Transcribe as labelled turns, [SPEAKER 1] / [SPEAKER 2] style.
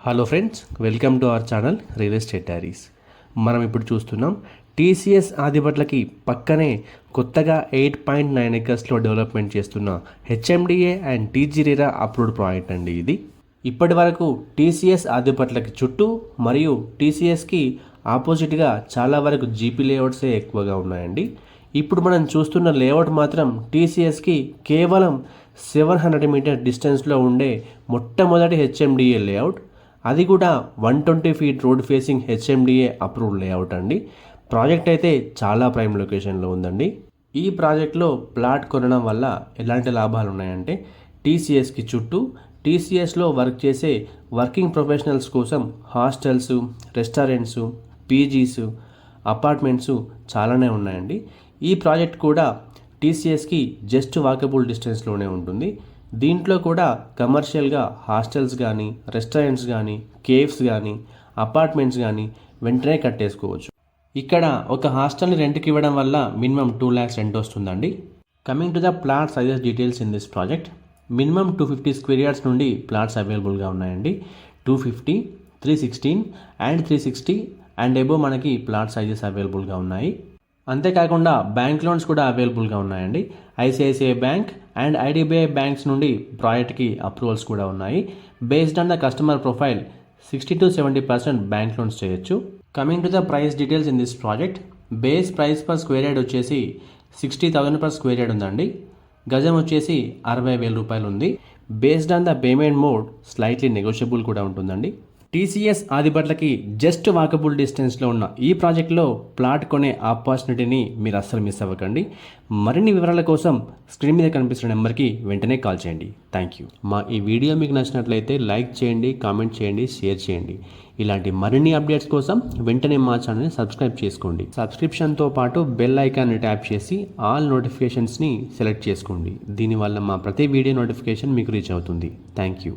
[SPEAKER 1] Hello friends, welcome to our channel real estate diaries. మనం ఇప్పుడు చూస్తున్నాం టీసీఎస్ ఆదిబట్లకి పక్కనే కొత్తగా 8.9 ఎకర్స్లో డెవలప్మెంట్ చేస్తున్న HMDA and TG-RERA approved project అండి ఇది. ఇప్పటి వరకు టీసీఎస్ ఆదిబట్లకి చుట్టూ మరియు టీసీఎస్కి ఆపోజిట్గా చాలా వరకు జీపీ లేఅవుట్సే ఎక్కువగా ఉన్నాయండి. ఇప్పుడు మనం చూస్తున్న లేఅవుట్ మాత్రం టీసీఎస్కి కేవలం 700 మీటర్ డిస్టెన్స్లో ఉండే మొట్టమొదటి హెచ్ఎండిఏ లేఅవుట్. అది కూడా 120 feet road facing HMDA approved layout అండి. ప్రాజెక్ట్ అయితే చాలా ప్రైమ్ లొకేషన్లో ఉందండి. ఈ ప్రాజెక్ట్లో ప్లాట్ కొనడం వల్ల ఎలాంటి లాభాలు ఉన్నాయంటే, టీసీఎస్కి చుట్టూ టీసీఎస్లో వర్క్ చేసే వర్కింగ్ ప్రొఫెషనల్స్ కోసం హాస్టల్స్, రెస్టారెంట్స్, పీజీస్, అపార్ట్మెంట్స్ చాలానే ఉన్నాయండి. ఈ ప్రాజెక్ట్ కూడా టీసీఎస్కి జస్ట్ వాకబుల్ డిస్టెన్స్లోనే ఉంటుంది. దీంట్లో కూడా కమర్షియల్గా హాస్టల్స్ కానీ, రెస్టారెంట్స్ కానీ, కేవ్స్ కానీ, అపార్ట్మెంట్స్ కానీ వెంటనే కట్టేసుకోవచ్చు. ఇక్కడ ఒక హాస్టల్ని రెంట్కి ఇవ్వడం వల్ల మినిమం 2 lakhs రెంట్ వస్తుందండి. Coming to the plot sizes details in this project. Minimum 250 square yards నుండి ప్లాట్స్ అవైలబుల్గా ఉన్నాయండి. 250, 316 అండ్ 360 అండ్ ఎబో మనకి ప్లాట్ సైజెస్ అవైలబుల్గా ఉన్నాయి. అంతేకాకుండా బ్యాంక్ లోన్స్ కూడా అవైలబుల్గా ఉన్నాయండి. ICICI bank and IDBI banks నుండి ప్రాజెక్ట్కి అప్రూవల్స్ కూడా ఉన్నాయి. Based on the customer profile 60 to 70% bank loans చేయొచ్చు. Coming to the price details in this project. Base price per square yard వచ్చేసి 60,000 per స్క్వేర్ యార్డ్ ఉందండి. గజం వచ్చేసి 60,000 రూపాయలు ఉంది. Based on the payment mode slightly negotiable కూడా ఉంటుందండి. TCS ఆదిబట్లకి just walkable డిస్టెన్స్లో ఉన్న ఈ ప్రాజెక్ట్లో ప్లాట్ కొనే ఆపర్చునిటీని మీరు అస్సలు మిస్ అవ్వకండి. మరిన్ని వివరాల కోసం స్క్రీన్ మీద కనిపిస్తున్న నెంబర్కి వెంటనే కాల్ చేయండి. Thank you. మా ఈ వీడియో మీకు నచ్చినట్లయితే లైక్ చేయండి, కామెంట్ చేయండి, షేర్ చేయండి. ఇలాంటి మరిన్ని అప్డేట్స్ కోసం వెంటనే మా ఛానల్ని సబ్స్క్రైబ్ చేసుకోండి. సబ్స్క్రిప్షన్తో పాటు బెల్ ఐకాన్ని ట్యాప్ చేసి ఆల్ నోటిఫికేషన్స్ని సెలెక్ట్ చేసుకోండి. దీనివల్ల మా ప్రతి వీడియో నోటిఫికేషన్ మీకు రీచ్ అవుతుంది. Thank you.